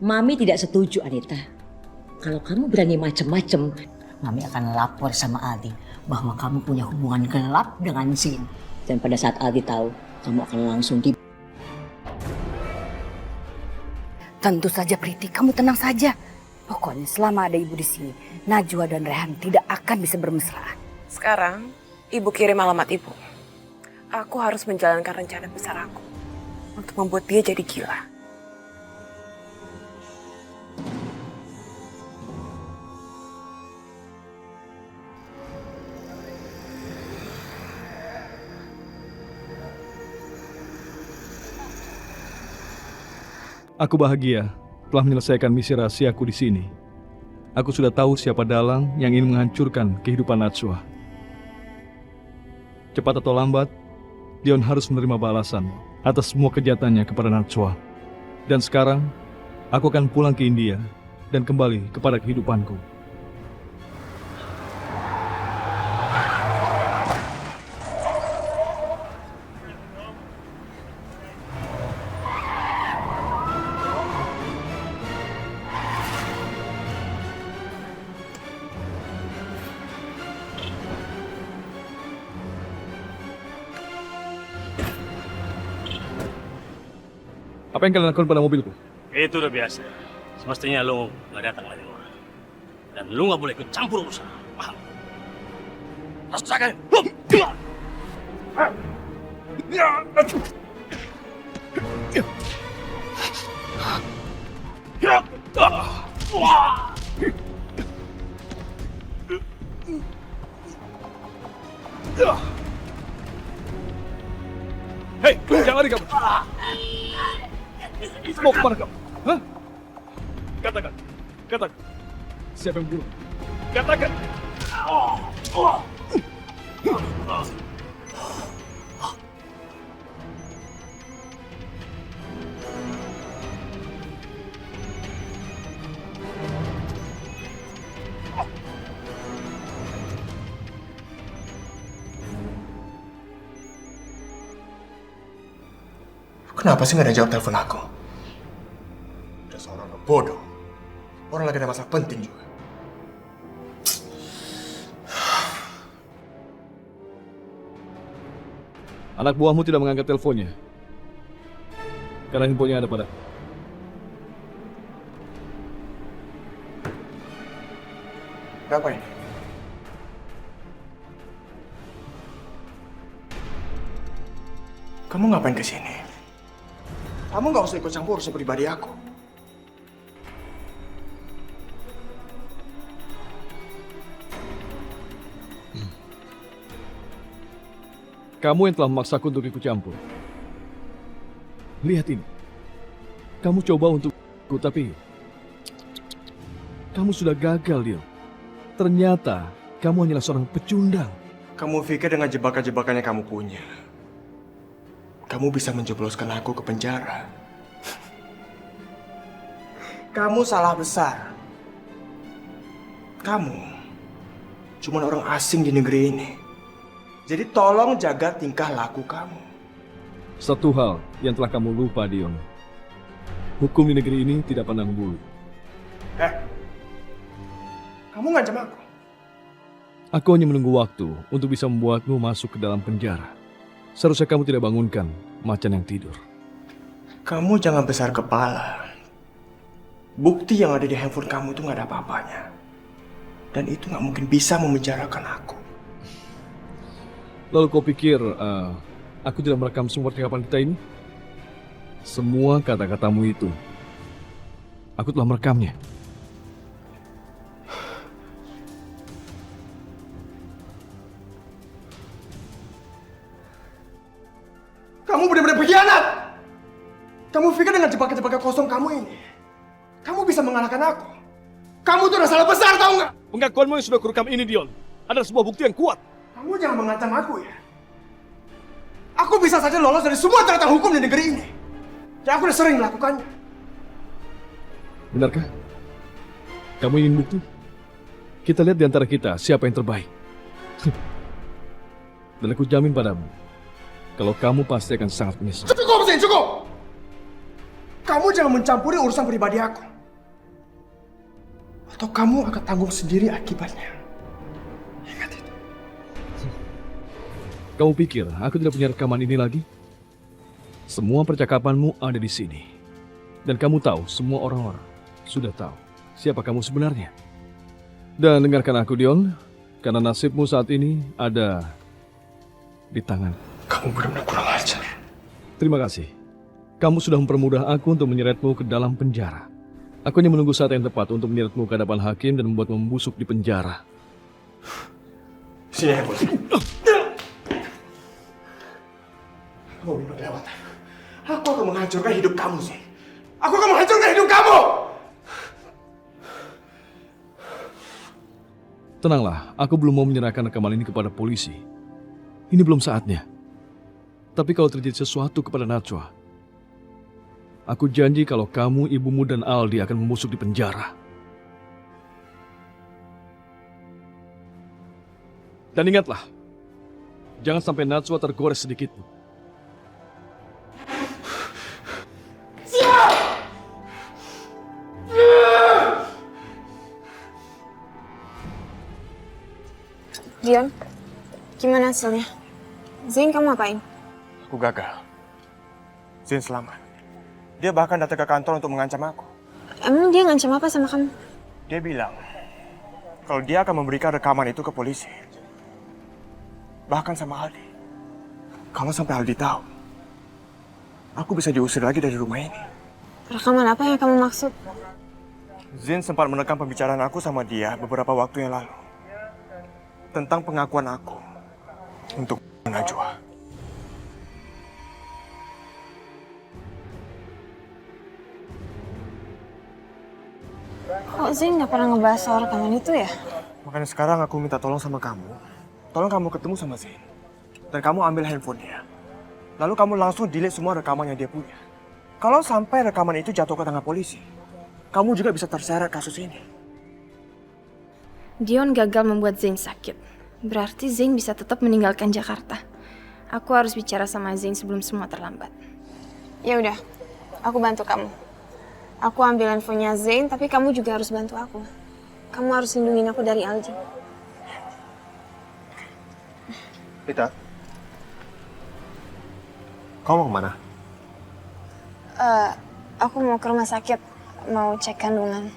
Mami tidak setuju, Anita. Kalau kamu berani macam-macam, Mami akan lapor sama Aldi bahwa kamu punya hubungan gelap dengan Zin. Dan pada saat Aldi tahu, kamu akan langsung di... Tentu saja Priti, kamu tenang saja. Pokoknya selama ada ibu di sini, Najwa dan Rehan tidak akan bisa bermesraan. Sekarang, ibu kirim alamat ibu. Aku harus menjalankan rencana besar aku untuk membuat dia jadi gila. Aku bahagia telah menyelesaikan misi rahasiaku di sini. Aku sudah tahu siapa dalang yang ingin menghancurkan kehidupan Najwa. Cepat atau lambat, Dion harus menerima balasan atas semua kejahatannya kepada Najwa. Dan sekarang, aku akan pulang ke India dan kembali kepada kehidupanku. Apa yang kalian lakukan pada mobilku? Itu udah biasa. Semestinya lu nggak datang lagi. Dan lu nggak boleh ikut campur urusan. Paham? Rasakan. Hei, jangan lari kamu. Mau kemana kamu? Hah? Katakan. Siapa yang bunuh? Katakan. Kenapa sih nggak ada yang jawab telepon aku? Dasar orang bodoh. Orang lagi ada masalah penting juga. Anak buahmu tidak mengangkat teleponnya. Karena handphonenya ada pada. Kenapa ini? Kamu ngapain kesini? Kamu nggak usah ikut campur urusan pribadi aku. Kamu yang telah memaksaku untuk ikut campur. Lihat ini. Kamu coba untuk ikut, tapi kamu sudah gagal, Dio. Ternyata kamu hanyalah seorang pecundang. Kamu pikir dengan jebakan-jebakan yang kamu punya, kamu bisa menjebloskan aku ke penjara? Kamu salah besar. Kamu cuma orang asing di negeri ini. Jadi tolong jaga tingkah laku kamu. Satu hal yang telah kamu lupa, Dion. Hukum di negeri ini tidak pandang bulu. Kamu ngancam aku? Aku hanya menunggu waktu untuk bisa membuatmu masuk ke dalam penjara. Seharusnya kamu tidak bangunkan macan yang tidur. Kamu jangan besar kepala. Bukti yang ada di handphone kamu itu nggak ada apa-apanya. Dan itu nggak mungkin bisa memenjarakan aku. Lalu kau pikir aku tidak merekam semua percakapan kita ini? Semua kata-katamu itu, aku telah merekamnya. Kamu benar-benar pengkhianat! Kamu pikir dengan jebakan-jebakan kosong kamu ini, kamu bisa mengalahkan aku? Kamu tuh udah salah besar, tahu nggak? Pengakuanmu yang sudah kurekam ini, Dion, adalah sebuah bukti yang kuat. Kamu jangan mengancam aku ya. Aku bisa saja lolos dari semua catatan hukum di negeri ini. Dan aku udah sering melakukannya. Benarkah? Kamu ingin bukti? Kita lihat di antara kita siapa yang terbaik. Dan aku jamin padamu, kalau kamu pasti akan sangat menyesal. Cukup, Zin, cukup! Kamu jangan mencampuri urusan pribadi aku. atau kamu akan tanggung sendiri akibatnya. Ingat itu. Kamu pikir aku tidak punya rekaman ini lagi? Semua percakapanmu ada di sini. Dan kamu tahu, semua orang-orang sudah tahu siapa kamu sebenarnya. Dan dengarkan aku, Dion, karena nasibmu saat ini ada di tangan. Kamu benar-benar kurang ajar. Terima kasih. Kamu sudah mempermudah aku untuk menyeretmu ke dalam penjara. Aku hanya menunggu saat yang tepat untuk menyeretmu ke hadapan hakim dan membuatmu membusuk di penjara. Sini handphone. Kamu benar lewat. Aku akan menghancurkan hidup kamu sih. Aku akan menghancurkan hidup kamu. Tenanglah, aku belum mau menyerahkan rekaman ini kepada polisi. Ini belum saatnya. Tapi kalau terjadi sesuatu kepada Najwa, aku janji kalau kamu, ibumu, dan Aldi akan membusuk di penjara. Dan ingatlah, jangan sampai Najwa tergores sedikit pun. Dion, gimana hasilnya? Zain, kamu apain? Aku gagal. Zain selamat. Dia bahkan datang ke kantor untuk mengancam aku. Emang dia ngancam apa sama kamu? Dia bilang kalau dia akan memberikan rekaman itu ke polisi. Bahkan sama Aldi. Kalau sampai Aldi tahu, aku bisa diusir lagi dari rumah ini. Rekaman apa yang kamu maksud? Zain sempat merekam pembicaraan aku sama dia beberapa waktu yang lalu. Tentang pengakuan aku untuk Najwa. Kok Zain nggak pernah ngebahas soal rekaman itu ya? Makanya sekarang aku minta tolong sama kamu. Tolong kamu ketemu sama Zain. Dan kamu ambil handphone dia. Lalu kamu langsung delete semua rekaman yang dia punya. Kalau sampai rekaman itu jatuh ke tangan polisi, kamu juga bisa terseret kasus ini. Dion gagal membuat Zain sakit. Berarti Zain bisa tetap meninggalkan Jakarta. Aku harus bicara sama Zain sebelum semua terlambat. Ya udah, aku bantu kamu. Aku ambil handphonenya Zain, tapi kamu juga harus bantu aku. Kamu harus lindungin aku dari Aldi. Rita, kamu mau kemana? Aku mau ke rumah sakit, mau cek kandungan.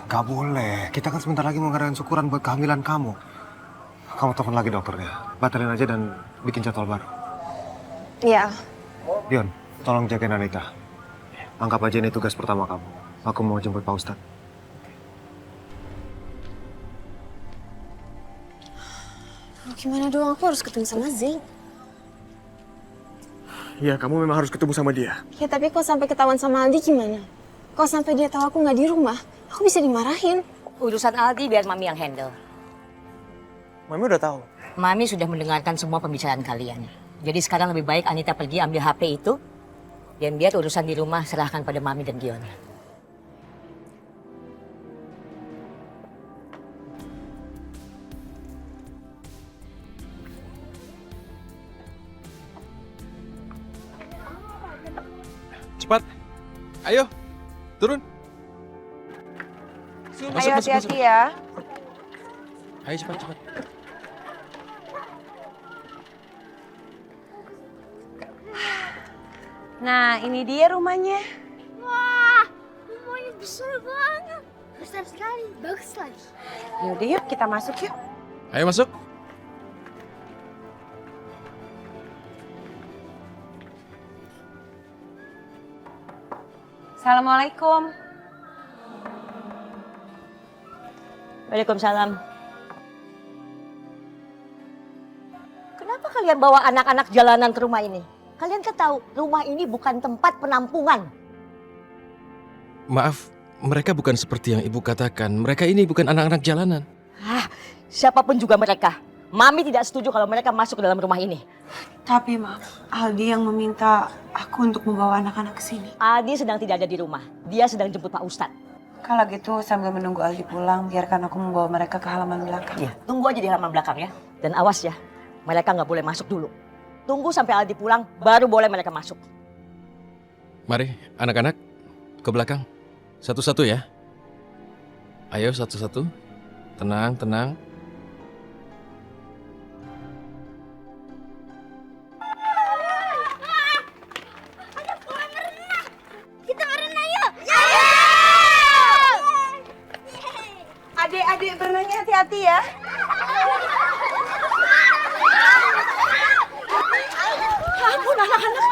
Gak boleh, kita kan sebentar lagi mau ngadain syukuran buat kehamilan kamu. Kamu telepon lagi dokternya, batalin aja dan bikin jadwal baru. Iya. Dion, tolong jagain Anita. Anggap aja ini tugas pertama kamu. Aku mau jemput Pak Ustadz. Gimana dong, aku harus ketemu sama Zain. Iya, kamu memang harus ketemu sama dia. Ya tapi kok sampai ketahuan sama Aldi gimana? Kok sampai dia tahu aku nggak di rumah, aku bisa dimarahin. Urusan Aldi biar Mami yang handle. Mami udah tahu. Mami sudah mendengarkan semua pembicaraan kalian. Jadi sekarang lebih baik Anita pergi ambil HP itu. Dan biar urusan di rumah serahkan pada Mami dan Gion. Cepat. Ayo. Turun. Ayo hati-hati ya. Ayo cepat. Nah, ini dia rumahnya. Wah, rumahnya besar banget. Besar sekali, bagus lagi. Yaudah yuk, kita masuk yuk. Ayo masuk. Assalamualaikum. Waalaikumsalam. Kenapa kalian bawa anak-anak jalanan ke rumah ini? Kalian kan tahu rumah ini bukan tempat penampungan. Maaf, mereka bukan seperti yang ibu katakan. Mereka ini bukan anak-anak jalanan. Siapapun juga mereka. Mami tidak setuju kalau mereka masuk ke dalam rumah ini. Tapi maaf, Aldi yang meminta aku untuk membawa anak-anak ke sini. Aldi sedang tidak ada di rumah. Dia sedang jemput Pak Ustadz. Kalau gitu sambil menunggu Aldi pulang, biarkan aku membawa mereka ke halaman belakang. Ya, tunggu aja di halaman belakang ya. Dan awas ya, mereka nggak boleh masuk dulu. Tunggu sampai Aldi pulang, baru boleh mereka masuk. Mari, anak-anak, ke belakang. Satu-satu ya. Ayo satu-satu. Tenang, tenang. Kita berenang yuk. Adik-adik berenangnya hati-hati ya. Ampun anak-anak.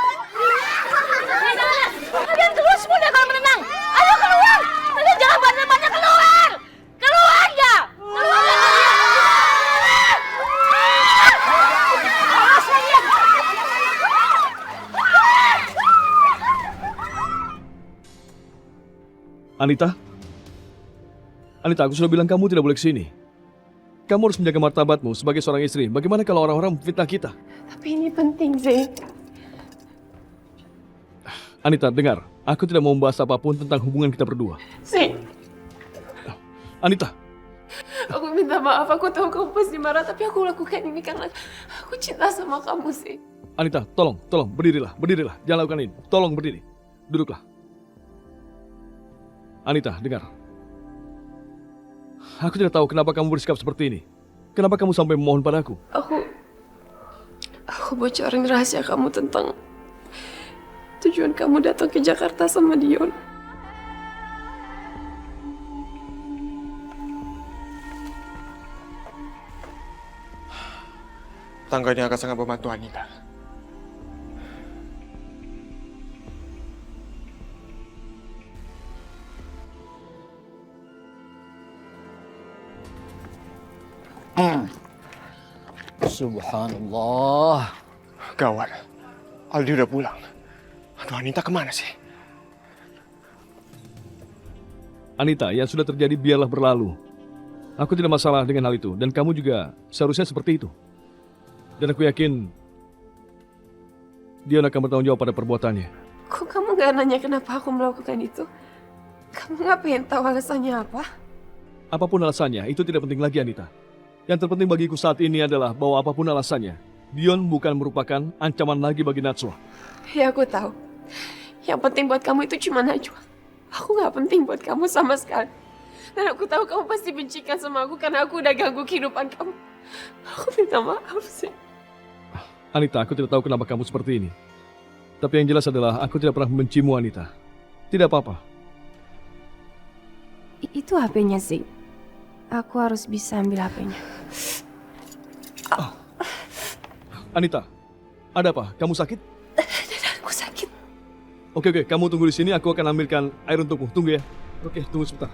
Kalian keluar semua dari kolam renang. Ayo keluar. Kalian jangan banyak-banyak keluar. Keluar ya. Anita? Anita, aku sudah bilang kamu tidak boleh kesini. Kamu harus menjaga martabatmu sebagai seorang istri. Bagaimana kalau orang-orang memfitnah kita? Tapi ini penting, Zain. Anita, dengar. Aku tidak mau membahas apapun tentang hubungan kita berdua. Zain, Anita, aku minta maaf. Aku tahu kamu pasti marah, tapi aku lakukan ini karena aku cinta sama kamu, Zain. Anita, tolong, berdirilah. Jangan lakukan ini. Tolong berdiri. Duduklah. Anita, dengar. Aku tidak tahu kenapa kamu bersikap seperti ini. Kenapa kamu sampai memohon padaku? Aku bocorin rahasia kamu tentang tujuan kamu datang ke Jakarta sama Dion. Tangga ini akan sangat membantu Anita. Subhanallah. Gawat. Aldi udah pulang. Aduh, Anita kemana sih? Anita, yang sudah terjadi biarlah berlalu. Aku tidak masalah dengan hal itu. Dan kamu juga seharusnya seperti itu. Dan aku yakin Dion akan bertanggung jawab pada perbuatannya. Kok kamu gak nanya kenapa aku melakukan itu? Kamu gak pengen tahu alasannya apa? Apapun alasannya, itu tidak penting lagi, Anita. Yang terpenting bagiku saat ini adalah bahwa apapun alasannya, Dion bukan merupakan ancaman lagi bagi Najwa. Ya aku tahu. Yang penting buat kamu itu cuma Najwa. Aku gak penting buat kamu sama sekali. Dan aku tahu kamu pasti bencikan sama aku karena aku udah ganggu kehidupan kamu. Aku minta maaf sih. Anita, aku tidak tahu kenapa kamu seperti ini. Tapi yang jelas adalah aku tidak pernah membencimu, Anita. Tidak apa-apa. Itu HP-nya sih. Aku harus bisa ambil HP-nya. Anita, ada apa? Kamu sakit? Aku sakit. Oke, kamu tunggu di sini. Aku akan ambilkan air untukmu. Tunggu ya. Oke, tunggu sebentar.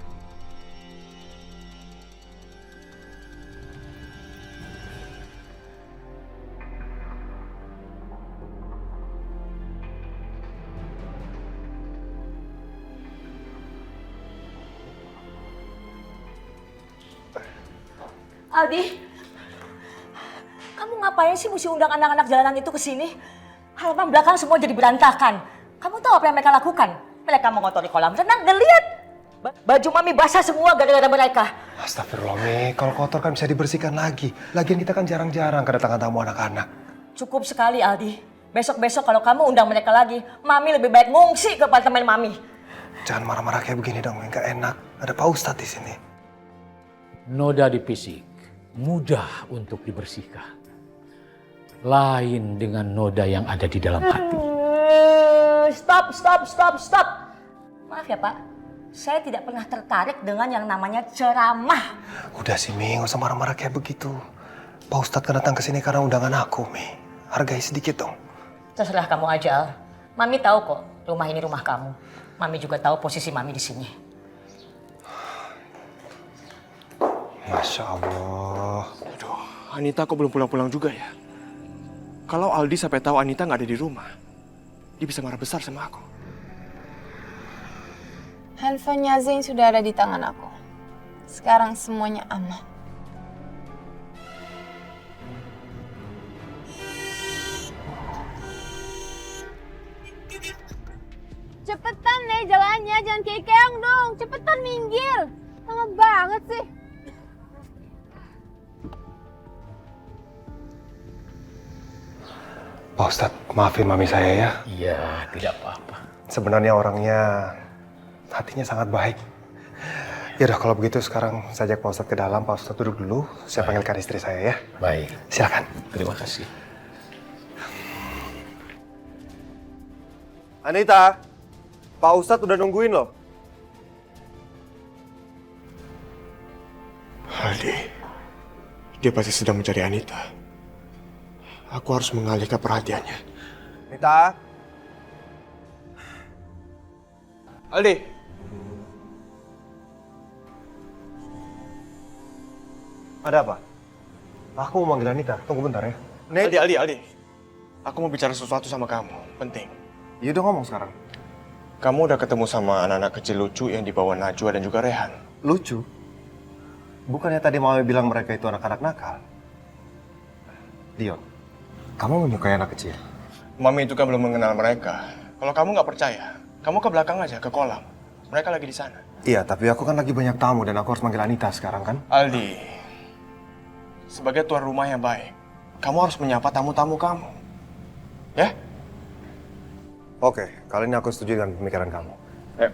Aldi, kamu ngapain sih mesti undang anak-anak jalanan itu ke sini? Halaman belakang semua jadi berantakan. Kamu tahu apa yang mereka lakukan? Mereka mengotori kolam renang dan lihat. Baju mami basah semua gara-gara mereka. Astagfirullah, Mi. Kalau kotor kan bisa dibersihkan lagi. Lagian kita kan jarang-jarang kedatangan tamu anak-anak. Cukup sekali, Aldi. Besok-besok kalau kamu undang mereka lagi, mami lebih baik ngungsi ke apartemen mami. Jangan marah-marah kayak begini dong, Mi. Nggak enak. Ada Pak Ustadz di sini. Noda di fisik mudah untuk dibersihkan. Lain dengan noda yang ada di dalam hati. Stop. Maaf ya, Pak. Saya tidak pernah tertarik dengan yang namanya ceramah. Udah sih, Mi. Nggak usah marah-marah kayak begitu. Pak Ustadz kan datang ke sini karena undangan aku, Mi. Hargai sedikit dong. Terserah kamu aja, Al. Mami tahu kok, rumah ini rumah kamu. Mami juga tahu posisi Mami di sini. Masya Allah. Aduh, Anita kok belum pulang-pulang juga ya? Kalau Aldi sampai tahu Anita nggak ada di rumah, dia bisa marah besar sama aku. Handphonenya Zain sudah ada di tangan aku. Sekarang semuanya aman. Cepetan deh jalannya, jangan keong dong. Cepetan minggir. Lama banget sih. Pak Ustadz, maafin mami saya ya. Iya, tidak apa-apa. Sebenarnya orangnya hatinya sangat baik. Ya udah kalau begitu sekarang saya ajak Pak Ustadz ke dalam. Pak Ustadz duduk dulu. Saya panggilkan istri saya ya. Baik. Silakan. Terima kasih. Anita, Pak Ustadz udah nungguin loh. Aldi, dia pasti sedang mencari Anita. Aku harus mengalihkan perhatiannya. Anita. Aldi. Ada apa? Aku mau manggil Anita. Tunggu bentar ya. Aldi. Aku mau bicara sesuatu sama kamu. Penting. Ya udah ngomong sekarang. Kamu udah ketemu sama anak-anak kecil lucu yang dibawa Najwa dan juga Rehan. Lucu? Bukannya tadi Mami bilang mereka itu anak-anak nakal? Dion, kamu menyukai anak kecil? Mami itu kan belum mengenal mereka. Kalau kamu nggak percaya, kamu ke belakang aja, ke kolam. Mereka lagi di sana. Iya, tapi aku kan lagi banyak tamu dan aku harus manggil Anita sekarang kan? Aldi, sebagai tuan rumah yang baik, kamu harus menyapa tamu-tamu kamu. Ya? Oke, kali ini aku setuju dengan pemikiran kamu. Ayo.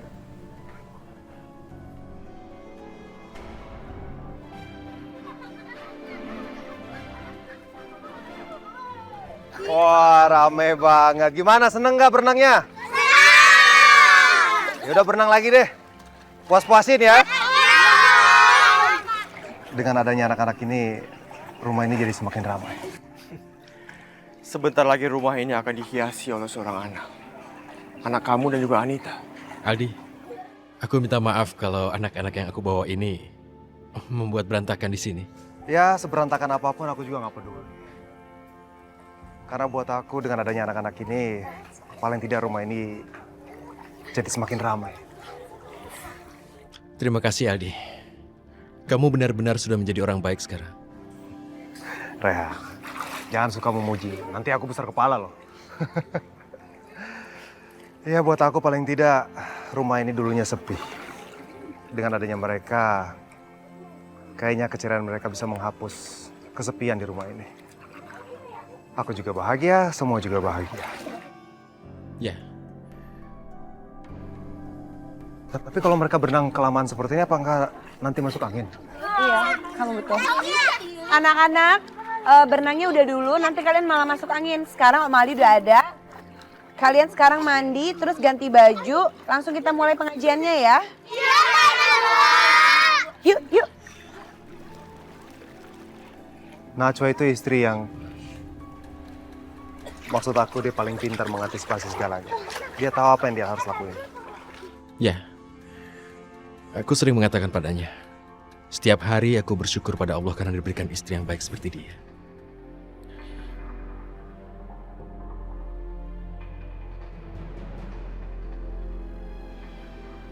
Wah, rame banget. Gimana, seneng nggak berenangnya? Ya udah berenang lagi deh. Puas-puasin ya. Dengan adanya anak-anak ini, rumah ini jadi semakin ramai. Sebentar lagi rumah ini akan dihiasi oleh seorang anak. Anak kamu dan juga Anita. Aldi, aku minta maaf kalau anak-anak yang aku bawa ini membuat berantakan di sini. Ya, seberantakan apapun aku juga nggak peduli. Karena buat aku dengan adanya anak-anak ini, paling tidak rumah ini jadi semakin ramai. Terima kasih Aldi. Kamu benar-benar sudah menjadi orang baik sekarang. Reha, jangan suka memuji. Nanti aku besar kepala loh. Ya buat aku paling tidak rumah ini dulunya sepi. Dengan adanya mereka, kayaknya keceriaan mereka bisa menghapus kesepian di rumah ini. Aku juga bahagia, semua juga bahagia. Ya. Tapi kalau mereka berenang kelamaan seperti ini, apa enggak nanti masuk angin? Iya, kamu betul. Anak-anak, berenangnya udah dulu, nanti kalian malah masuk angin. Sekarang Om Ali udah ada. Kalian sekarang mandi, terus ganti baju, langsung kita mulai pengajiannya ya. Yuk, yuk. Najwa itu istri yang... Maksud aku dia paling pintar mengantisipasi segalanya. Dia tahu apa yang dia harus lakuin. Ya. Aku sering mengatakan padanya. Setiap hari aku bersyukur pada Allah karena diberikan istri yang baik seperti dia.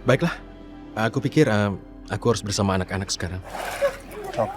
Baiklah, aku pikir aku harus bersama anak-anak sekarang. Oke.